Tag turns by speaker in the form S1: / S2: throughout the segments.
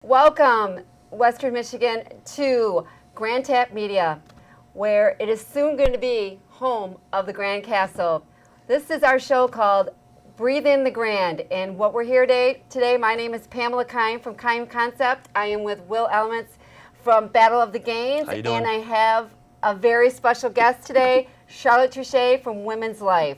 S1: Welcome, Western Michigan, to Grand Tap Media, where it is soon going to be home of the Grand Castle. This is our show called Breathe in the Grand, and what we're here today, my name is Pamela Keim from Keim Concept. I am with Will Ellermets from Battle of the Gains, and I have a very special guest today, Charlotte Touchette from Women's Life.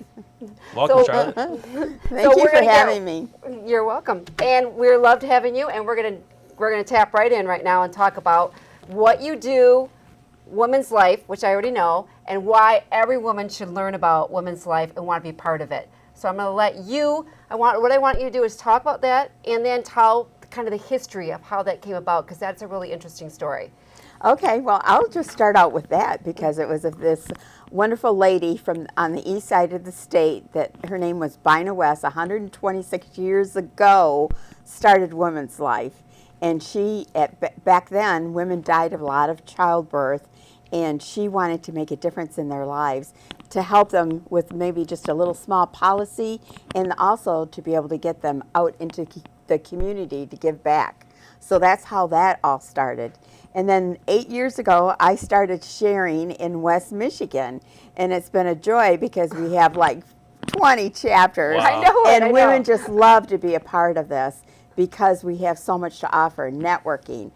S2: Welcome, Charlotte.
S3: Thank you for having me.
S1: You're welcome, and we're loved having you. And we're gonna tap right in right now and talk about what you do, Women's Life, which I already know, and why every woman should learn about Women's Life and want to be part of it. So I'm going to let you. What I want you to do is talk about that, and then tell kind of the history of how that came about, because that's a really interesting story.
S3: Okay, well, I'll just start out with that because it was of this wonderful lady from on the east side of the state that her name was Bina West, 126 years ago, started Women's Life. And she, back then, women died of a lot of childbirth, and she wanted to make a difference in their lives to help them with maybe just a little small policy, and also to be able to get them out into the community to give back. So that's how that all started. And then 8 years ago, I started sharing in West Michigan, and it's been a joy because we have like 20 chapters.
S2: Wow.
S1: I know it,
S3: and women just love to be a part of this, because we have so much to offer, networking,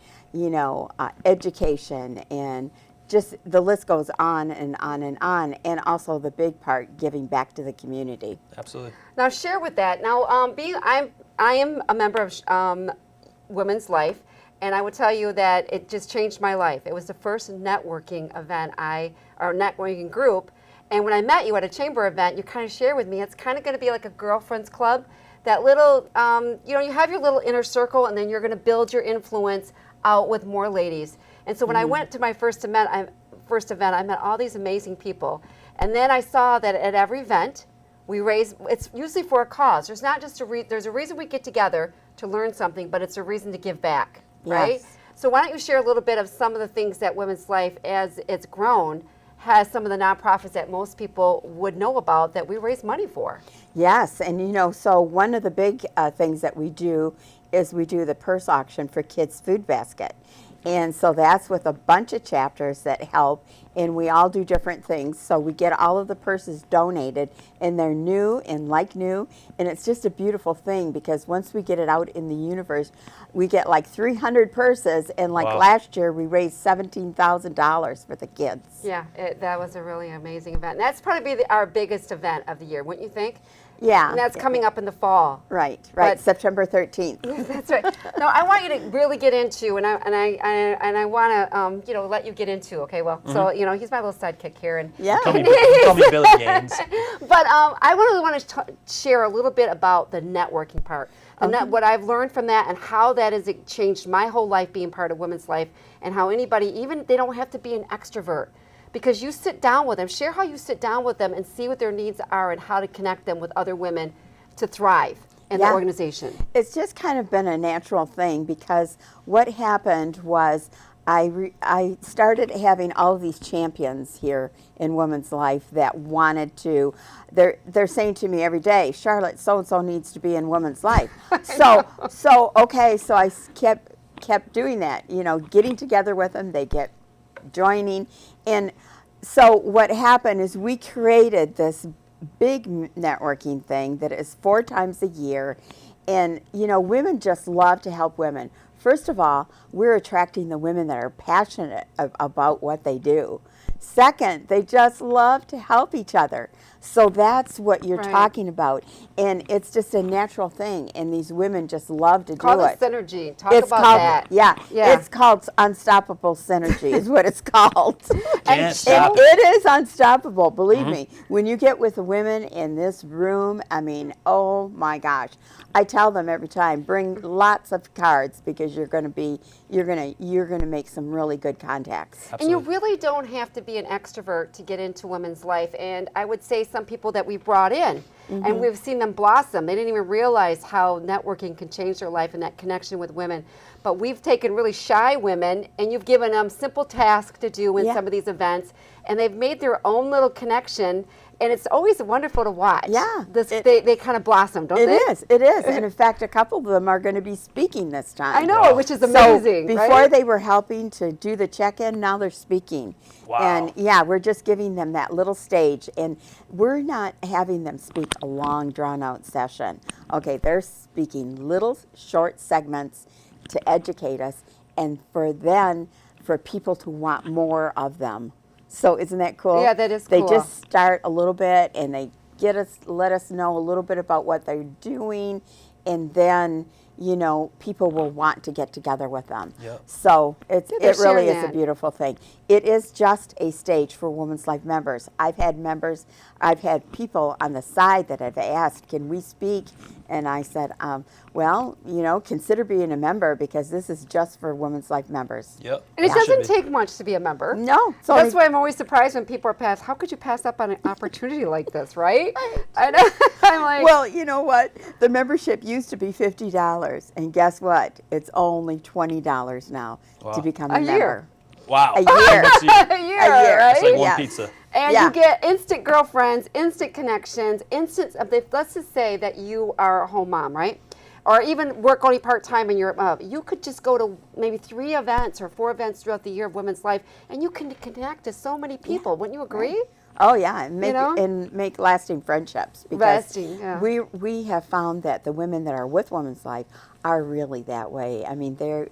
S3: education, and just the list goes on and on and on, and also the big part, giving back to the community.
S2: Absolutely.
S1: Now share with that. Now, I am a member of Women's Life, and I would tell you that it just changed my life. It was the first networking event or networking group, and when I met you at a chamber event, you kind of shared with me it's kind of going to be like a girlfriend's club. That little, you have your little inner circle, and then you're going to build your influence out with more ladies. And so when I went to my first event, I met all these amazing people. And then I saw that at every event, we raise, it's usually for a cause. There's not just there's a reason we get together to learn something, but it's a reason to give back, right?
S3: Yes.
S1: So why don't you share a little bit of some of the things that Women's Life, as it's grown, has some of the nonprofits that most people would know about that we raise money for.
S3: Yes, and so one of the big things that we do is we do the purse auction for Kids Food Basket. And so that's with a bunch of chapters that help, and we all do different things. So we get all of the purses donated, and they're new and like new, and it's just a beautiful thing because once we get it out in the universe, we get like 300 purses, and like last year we raised $17,000 for the kids.
S1: Yeah, that was a really amazing event. And that's probably our biggest event of the year, wouldn't you think?
S3: Yeah.
S1: And that's coming up in the fall.
S3: Right,
S1: But-
S3: September 13th.
S1: That's right. No, I want you to really get into, and I want to, let you get into. Okay, well, so he's my little sidekick here, and
S3: Yeah.
S2: Call me Billy Gaines.
S1: But I really want to share a little bit about the networking part, and what I've learned from that, and how that has changed my whole life being part of Women's Life, and how anybody, even they don't have to be an extrovert. Because you sit down with them, share how you sit down with them and see what their needs are and how to connect them with other women to thrive in the organization.
S3: It's just kind of been a natural thing because what happened was I started having all of these champions here in Women's Life that wanted to, they're saying to me every day, Charlotte, so-and-so needs to be in Women's Life. So I kept doing that, getting together with them, they get joining. And so what happened is we created this big networking thing that is 4 times a year. And, women just love to help women. First of all, we're attracting the women that are passionate about what they do. Second, they just love to help each other. So that's what you're talking about. And it's just a natural thing. And these women just love to do it.
S1: Call it synergy. Talk about that.
S3: Yeah. It's called unstoppable synergy is what it's called.
S2: Can't stop
S3: it is unstoppable, believe me. When you get with the women in this room, I mean, oh my gosh. I tell them every time, bring lots of cards because you're going to make some really good contacts.
S2: Absolutely.
S1: And you really don't have to be an extrovert to get into Women's Life. And I would say some people that we brought in and we've seen them blossom. They didn't even realize how networking can change their life and that connection with women. But we've taken really shy women, and you've given them simple tasks to do in some of these events, and they've made their own little connection. And it's always wonderful to watch.
S3: Yeah.
S1: They kind of blossom, don't they?
S3: It is. And in fact, a couple of them are going to be speaking this time.
S1: I know, which is amazing.
S3: So before they were helping to do the check-in, now they're speaking.
S2: Wow.
S3: And yeah, we're just giving them that little stage. And we're not having them speak a long, drawn-out session. Okay, they're speaking little short segments to educate us, and for people to want more of them. So isn't that cool?
S1: Yeah, that is
S3: They
S1: cool.
S3: just start a little bit, and they let us know a little bit about what they're doing, and then people will want to get together with them.
S2: Yep.
S3: So it really
S1: sharing
S3: is a
S1: that.
S3: beautiful thing. It is just a stage for Women's Life members. I've had people on the side that have asked, can we speak? And I said, well, consider being a member, because this is just for Women's Life members.
S2: Yep.
S1: And it
S2: Should
S1: doesn't
S2: be.
S1: take much to be a member.
S3: No. it's
S1: That's
S3: only-
S1: why I'm always surprised when people are passed. How could you pass up on an opportunity like this, right? I know. I'm like,
S3: Well, you know what? The membership used to be $50, and guess what? It's only $20 now
S2: Wow.
S3: to become
S1: A
S3: a
S1: year.
S3: member.
S2: Wow.
S3: A year.
S2: Almost
S1: a year, right?
S2: It's like one
S3: Yes.
S2: pizza.
S1: And
S3: Yeah.
S1: you get instant girlfriends, instant connections, let's just say that you are a home mom, right? Or even work only part-time and you could just go to maybe 3 events or 4 events throughout the year of Women's Life, and you can connect to so many people. Wouldn't you agree?
S3: Oh yeah, and make
S1: know?
S3: and make lasting friendships, because
S1: Lasting, yeah.
S3: we have found that the women that are with Women's Life are really that way. I mean, they're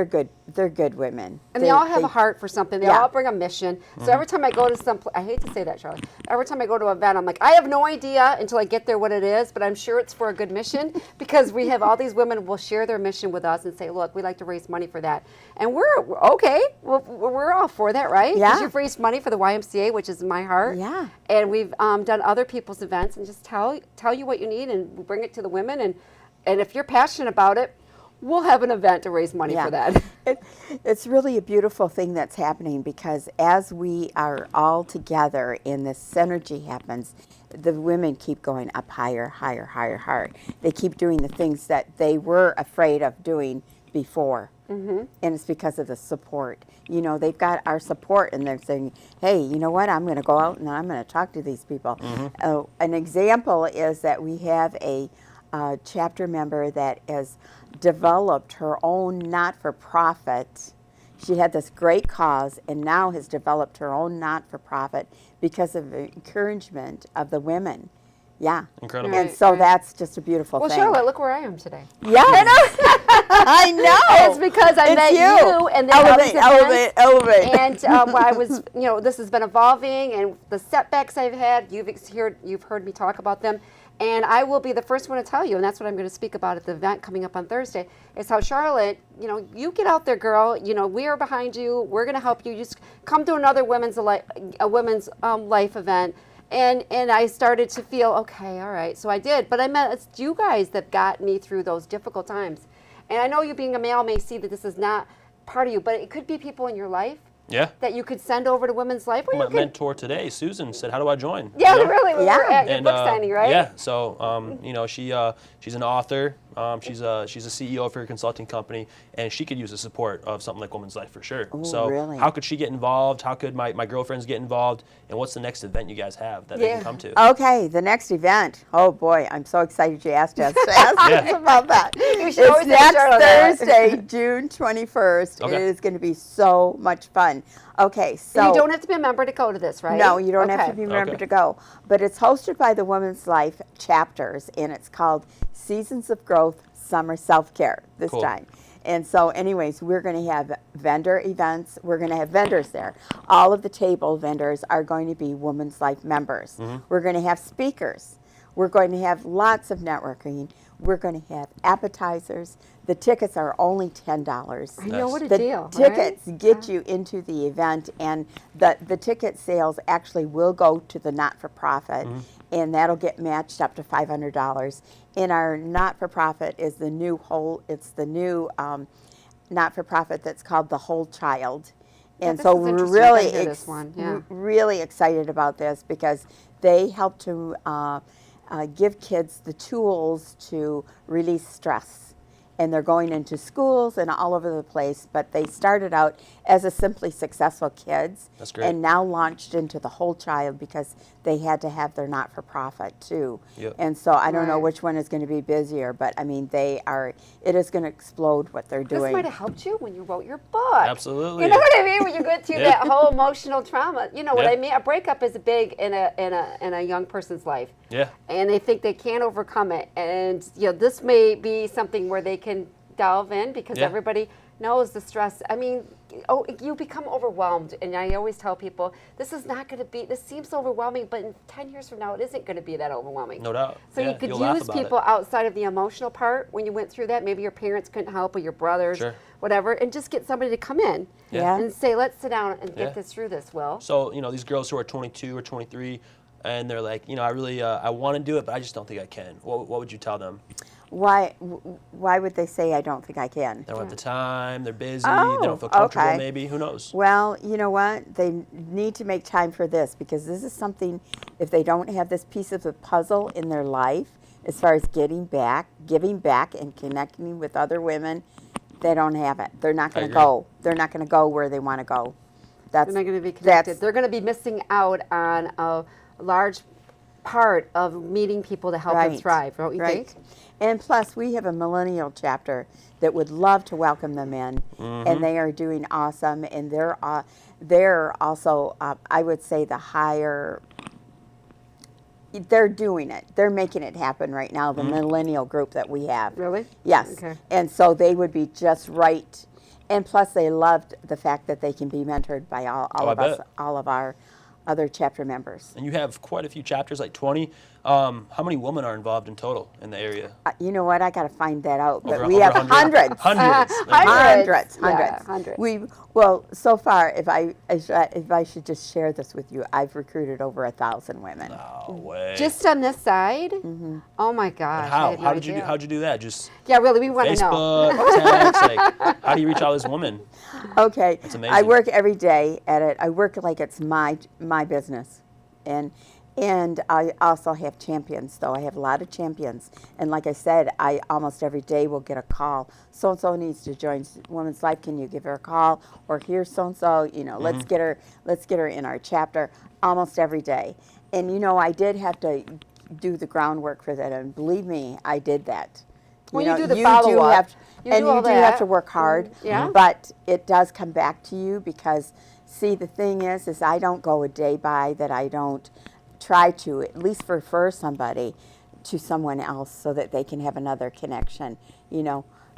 S3: good. They're good women.
S1: And they all have a heart for something. They
S3: Yeah.
S1: all bring a mission. So every time I go to I hate to say that, Charlie. Every time I go to an event, I'm like, I have no idea until I get there what it is, but I'm sure it's for a good mission, because we have all these women who will share their mission with us and say, look, we'd like to raise money for that. And we're okay. We're all for that, right?
S3: Yeah.
S1: Because you've raised money for the YMCA, which is my heart.
S3: Yeah.
S1: And we've done other people's events and just tell you what you need and bring it to the women. And if you're passionate about it, we'll have an event to raise money for that.
S3: It's really a beautiful thing that's happening, because as we are all together and this synergy happens, the women keep going up higher, higher, higher, higher. They keep doing the things that they were afraid of doing before. And it's because of the support. They've got our support, and they're saying, hey, you know what, I'm going to go out and I'm going to talk to these people. An example is that we have a chapter member that has developed her own not-for-profit. She had this great cause and now has developed her own not-for-profit because of the encouragement of the women. Yeah.
S2: Incredible.
S3: And
S1: Right,
S3: so
S1: right.
S3: that's just a beautiful
S1: Well,
S3: thing.
S1: Charlotte, look where I am today.
S3: Yes. I know.
S1: It's because I
S3: It's
S1: met you and then
S3: elevate, elevate.
S1: And I was, this has been evolving, and the setbacks I've had, you've heard me talk about them, and I will be the first one to tell you, and that's what I'm going to speak about at the event coming up on Thursday, is how Charlotte, you get out there, girl. We are behind you. We're going to help you. Just come to another women's life event. And I started to feel, okay, all right. So I did. But I met it's you guys that got me through those difficult times. And I know you being a male may see that this is not part of you, but it could be people in your life
S2: Yeah.
S1: that you could send over to Women's Life. Or
S2: My
S1: you could,
S2: mentor today, Susan, said, "How do I join?"
S1: yeah,
S2: You know?
S1: really. We were at your
S2: And,
S1: book signing, right?
S2: Yeah. So, she's an author. She's a CEO for a consulting company, and she could use the support of something like Women's Life for sure.
S3: Oh,
S2: So,
S3: really?
S2: how could she get involved? How could my girlfriends get involved? And what's the next event you guys have that they
S1: Yeah.
S2: can come to?
S3: Okay, the next event. Oh boy, I'm so excited you asked us to ask
S2: Yeah.
S3: us about that.
S1: You should
S3: It's
S1: always
S3: next
S1: ask Charlotte that.
S3: Thursday, June 21st.
S2: Okay.
S3: It is going to be so much fun. Okay, so
S1: You don't have to be a member to go to this, right?
S3: no, you don't have
S1: Okay.
S3: to be a member
S2: Okay.
S3: to go. But it's hosted by the Women's Life chapters, and it's called Seasons of Growth Summer Self-Care this
S2: Cool.
S3: time. And so anyways, we're going to have vendor events. We're going to have vendors there. All of the table vendors are going to be Women's Life members. We're going to have speakers. We're going to have lots of networking. We're going to have appetizers. The tickets are only $10.
S1: I know, what a
S3: The
S1: deal.
S3: tickets
S1: right?
S3: get you into the event, and the ticket sales actually will go to the not-for-profit, and that'll get matched up to $500. And our not-for-profit is the new not-for-profit that's called the Whole Child. And
S1: this
S3: so
S1: is
S3: we're
S1: interesting.
S3: really,
S1: I hear this one, yeah.
S3: really excited about this, because they help to give kids the tools to release stress. And they're going into schools and all over the place, but they started out as a Simply Successful Kids.
S2: That's great.
S3: And now launched into the whole child because they had to have their not-for-profit too.
S2: Yep.
S3: And so I don't know
S1: Right.
S3: which one is going to be busier, but I mean, it is going to explode what they're
S1: This
S3: doing.
S1: might have helped you when you wrote your book.
S2: Absolutely.
S1: You know what I mean? When you go through
S2: Yeah.
S1: that whole emotional trauma. You know what
S2: Yeah.
S1: I mean? A breakup is big in a young person's life.
S2: Yeah.
S1: And they think they can't overcome it. And this may be something where they can delve in because
S2: Yeah.
S1: everybody knows the stress. I mean, you become overwhelmed. And I always tell people, this seems so overwhelming, but in 10 years from now, it isn't going to be that overwhelming.
S2: No doubt.
S1: So
S2: Yeah,
S1: you could
S2: you'll laugh
S1: use
S2: about it.
S1: people outside of the emotional part when you went through that. Maybe your parents couldn't help or your brothers,
S2: Sure.
S1: whatever, and just get somebody to come in
S3: Yeah.
S1: and say, let's sit down and
S2: Yeah.
S1: get this through this, Will.
S2: So, these girls who are 22 or 23, and they're like, I really, I want to do it, but I just don't think I can. What would you tell them?
S3: Why would they say I don't think I can?
S2: They don't have the time, they're busy,
S3: Oh,
S2: they don't feel comfortable
S3: okay.
S2: maybe, who knows?
S3: Well, you know what? They need to make time for this because this is something, if they don't have this piece of the puzzle in their life, as far as giving back and connecting with other women, they don't have it. They're not going to
S2: agree.
S3: go. They're not going to go where they want to go.
S1: They're not going to be connected. They're going to be missing out on a large part of meeting people to help them thrive, don't you think?
S3: And plus, we have a millennial chapter that would love to welcome them in, and they are doing awesome. And they're also, I would say, the higher. They're doing it. They're making it happen right now. The millennial group that we have.
S1: Really?
S3: Yes.
S1: Okay.
S3: And so they would be just right. And plus, they loved the fact that they can be mentored by all
S2: I
S3: of us,
S2: bet.
S3: all of our other chapter members.
S2: And you have quite a few chapters, like 20. How many women are involved in total in the area?
S3: You know what? I got to find that out. But
S2: Over-
S3: we
S2: over
S3: have
S2: 100?
S3: hundreds.
S2: Hundreds.
S3: Hundreds.
S1: Yeah, hundreds.
S3: Well, so far, if I should just share this with you, I've recruited over 1,000 women.
S2: No way.
S1: Just on this side? Oh my gosh.
S2: And
S1: I
S2: how?
S1: had no
S2: How'd you
S1: idea.
S2: do that? Just
S1: Yeah, really, we want to know.
S2: Facebook, text, like, how do you reach all these women?
S3: Okay.
S2: That's
S3: I
S2: amazing.
S3: work every day at it. I work like it's my business, and I also have champions. Though I have a lot of champions, and like I said, I almost every day will get a call. So and so needs to join Women's Life. Can you give her a call? Or here's so and so. Let's get her in our chapter. Almost every day, and I did have to do the groundwork for that, and believe me, I did that.
S1: Well, you do the follow-up. You do all
S3: you do
S1: that.
S3: have to work hard.
S1: Yeah.
S3: But it does come back to you because, see, the thing is I don't go a day by that I don't try to at least refer somebody to someone else so that they can have another connection.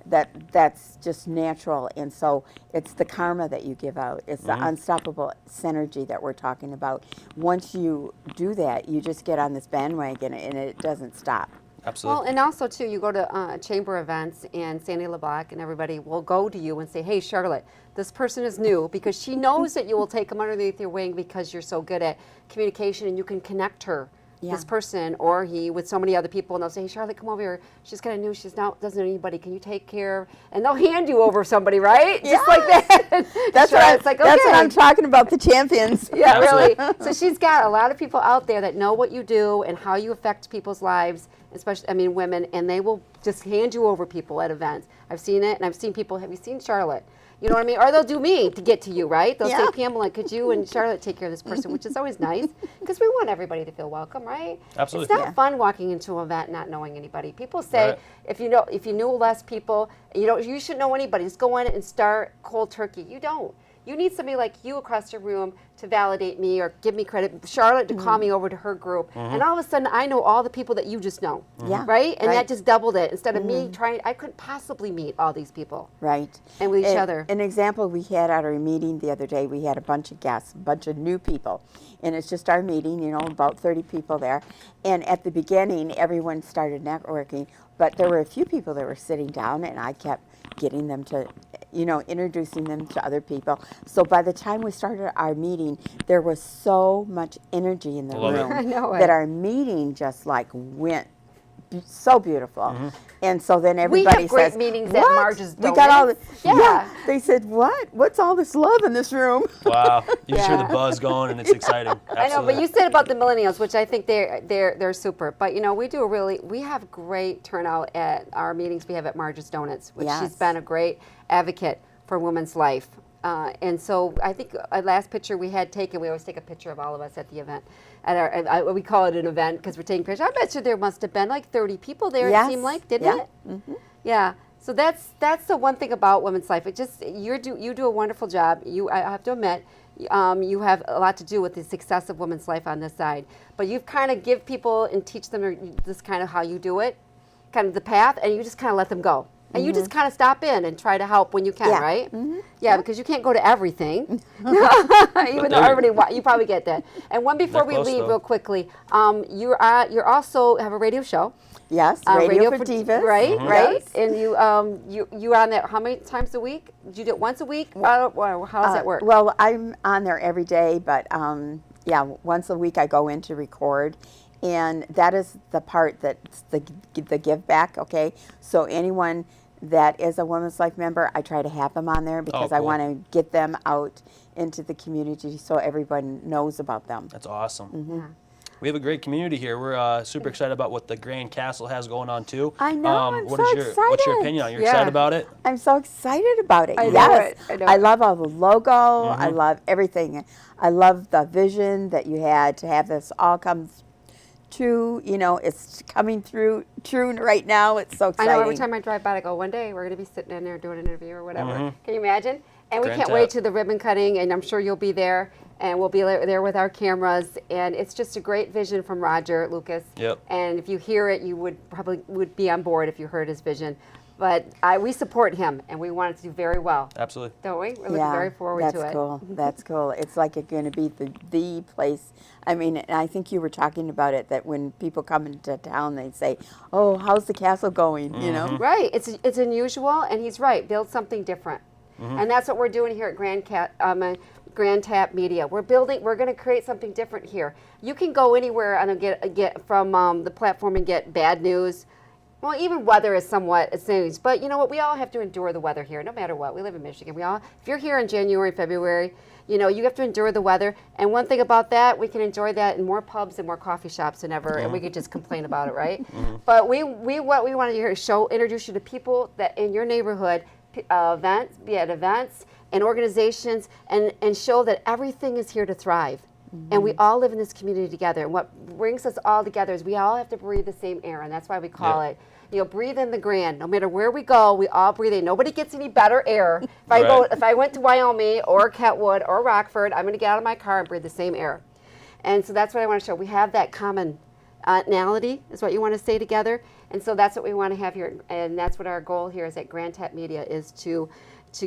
S3: That's just natural. And so it's the karma that you give out. It's the unstoppable synergy that we're talking about. Once you do that, you just get on this bandwagon and it doesn't stop.
S2: Absolutely.
S1: Well, and also, too, you go to chamber events, and Sandy LeBlanc and everybody will go to you and say, hey, Charlotte, this person is new, because she knows that you will take them underneath your wing because you're so good at communication and you can connect her, this person, or he, with so many other people, and they'll say, hey, Charlotte, come over here. She's kind of new. She's not, doesn't know anybody. Can you take care? And they'll hand you over somebody, right? Just like that.
S3: That's
S1: Charlotte's like, okay.
S3: That's what I'm talking about, the champions.
S1: Yeah, really.
S2: Absolutely.
S1: So she's got a lot of people out there that know what you do and how you affect people's lives, especially, women, and they will just hand you over people at events. I've seen it, and I've seen people, have you seen Charlotte? You know what I mean? Or they'll do me to get to you, right? They'll say, Pamela, could you and Charlotte take care of this person, which is always nice, because we want everybody to feel welcome, right?
S2: Absolutely.
S1: It's not fun walking into an event not knowing anybody. People say,
S2: Right.
S1: if you knew less people, you shouldn't know anybody. Just go in and start cold turkey. You don't. You need somebody like you across the room to validate me or give me credit. Charlotte to call me over to her group. And all of a sudden, I know all the people that you just know.
S3: Yeah.
S1: Right? And
S3: Right.
S1: that just doubled it. Instead of me trying, I couldn't possibly meet all these people.
S3: Right.
S1: And with each other.
S3: An example we had at our meeting the other day, we had a bunch of guests, a bunch of new people. And it's just our meeting, about 30 people there. And at the beginning, everyone started networking. But there were a few people that were sitting down, and I kept getting them to, introducing them to other people. So by the time we started our meeting, there was so much energy in the
S2: Love it.
S3: room
S1: I know it.
S3: that our meeting just like went so beautiful. And so then
S1: We
S3: everybody
S1: have great
S3: says,
S1: meetings at
S3: "What?
S1: Marge's
S3: We got all the
S1: Donuts." Yeah.
S3: They said, "What? What's all this love in this room?"
S2: Wow, you just hear
S1: Yeah.
S2: the buzz going, and it's exciting.
S1: I know, but you said about the millennials, which I think they're super. But we have great turnout at our meetings we have at Marge's Donuts, which she's
S3: Yes.
S1: been a great advocate for women's life. And so I think last picture we had taken, we always take a picture of all of us at the event. We call it an event because we're taking pictures. I bet you there must have been like 30 people there.
S3: Yes.
S1: It seemed like, didn't
S3: Yeah.
S1: it? Yeah. So that's the one thing about women's life. It just you do a wonderful job. I have to admit, you have a lot to do with the success of women's life on this side. But you kind of give people and teach them this kind of how you do it, kind of the path, and you just kind of let them go. And you just kind of stop in and try to help when you can,
S3: Yeah.
S1: right? Yeah, because you can't go to everything. Even though everybody, you probably get that. And one before
S2: They're
S1: we
S2: close,
S1: leave,
S2: though.
S1: real quickly, you're also have a radio show.
S3: Yes, Radio for Divas.
S1: Right,
S2: Mm-hmm.
S1: right.
S3: Yes.
S1: And you're on there how many times a week? Do you do it once a week? How does that work?
S3: Well, I'm on there every day, but once a week I go in to record. And that is the part that's the give back, okay? So anyone that is a Women's Life member, I try to have them on there because I
S2: cool.
S3: want to get them out into the community so everyone knows about them.
S2: That's awesome.
S1: Yeah.
S2: We have a great community here. We're super excited about what the Grand Castle has going on too.
S3: I know, I'm
S2: what
S3: so
S2: is your What's your
S3: excited.
S2: opinion on it? You're
S1: Yeah.
S2: excited about it?
S3: I'm so excited about it.
S1: I know
S3: Yes.
S1: it. I know
S3: I
S1: it.
S3: love all the logo. I love everything. I love the vision that you had to have this all come true. It's coming true right now. It's so
S1: I
S3: exciting.
S1: know every time I drive by, I go, one day we're going to be sitting in there doing an interview or whatever. Can you imagine? And we
S2: Grand
S1: can't
S2: tap.
S1: wait to the ribbon cutting, and I'm sure you'll be there, and we'll be there with our cameras. And it's just a great vision from Roger Lucas.
S2: Yep.
S1: And if you hear it, you would be on board if you heard his vision. But we support him, and we want it to do very well,
S2: Absolutely.
S1: don't we? We're looking very forward to it.
S3: That's cool. That's cool. It's like it's going to be the place. I mean, and I think you were talking about it, that when people come into town, they say, "Oh, how's the castle going?" You know.
S1: Right. It's unusual, and he's right. Build something different, and that's what we're doing here at Grand Tap Media. We're going to create something different here. You can go anywhere and get from the platform and get bad news. Well, even weather is somewhat assumed, but you know what? We all have to endure the weather here, no matter what. We live in Michigan. If you're here in January, February, you have to endure the weather. And one thing about that, we can enjoy that in more pubs and more coffee shops than ever, and we could just complain about it, right? But what we want to do here is introduce you to people that in your neighborhood, events and organizations, and show that everything is here to thrive. And we all live in this community together. And what brings us all together is we all have to breathe the same air, and that's why we call it, breathe in the grand. No matter where we go, we all breathe in. Nobody gets any better air. If I went to Wyoming or Kentwood or Rockford, I'm going to get out of my car and breathe the same air. And so that's what I want to show. We have that commonality, is what you want to say together. And so that's what we want to have here. And that's what our goal here is at Grand Tap Media, is to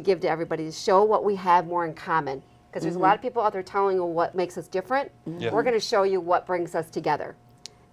S1: give to everybody, to show what we have more in common. Because there's a lot of people out there telling you what makes us different.
S2: Yeah.
S1: We're going to show you what brings us together.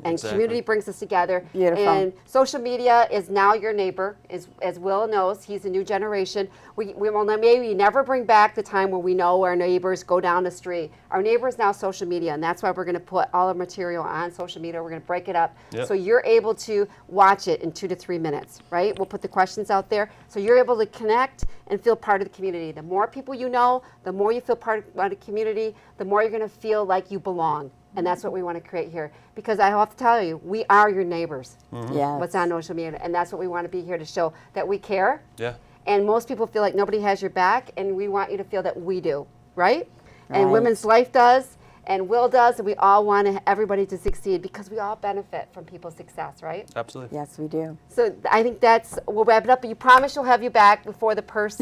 S1: And
S2: Exactly.
S1: community brings us together.
S3: Beautiful.
S1: And social media is now your neighbor, as Will knows. He's a new generation. We will maybe never bring back the time when we know our neighbors go down the street. Our neighbor is now social media, and that's why we're going to put all the material on social media. We're going to break it up
S2: Yep.
S1: so you're able to watch it in 2 to 3 minutes, right? We'll put the questions out there so you're able to connect and feel part of the community. The more people you know, the more you feel part of the community, the more you're going to feel like you belong. And that's what we want to create here. Because I have to tell you, we are your neighbors.
S3: Yes.
S1: What's on social media. And that's what we want to be here to show, that we care.
S2: Yeah.
S1: And most people feel like nobody has your back, and we want you to feel that we do, right? And
S3: Right.
S1: Women's Life does, and Will does, and we all want everybody to succeed because we all benefit from people's success, right?
S2: Absolutely.
S3: Yes, we do.
S1: So I think we'll wrap it up, but you promise you'll have you back before the purse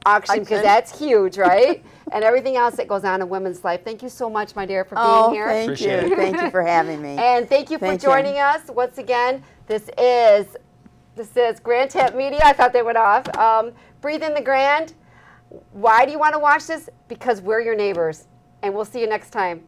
S1: auction, because that's huge, right? And everything else that goes on in Women's Life. Thank you so much, my dear, for being here.
S3: Thank
S2: Appreciate
S3: you.
S2: it.
S3: Thank you for having me.
S1: And thank you for
S3: Thank you.
S1: joining us once again. This is Grand Tap Media. I thought they went off. Breathe in the Grand. Why do you want to watch this? Because we're your neighbors. And we'll see you next time.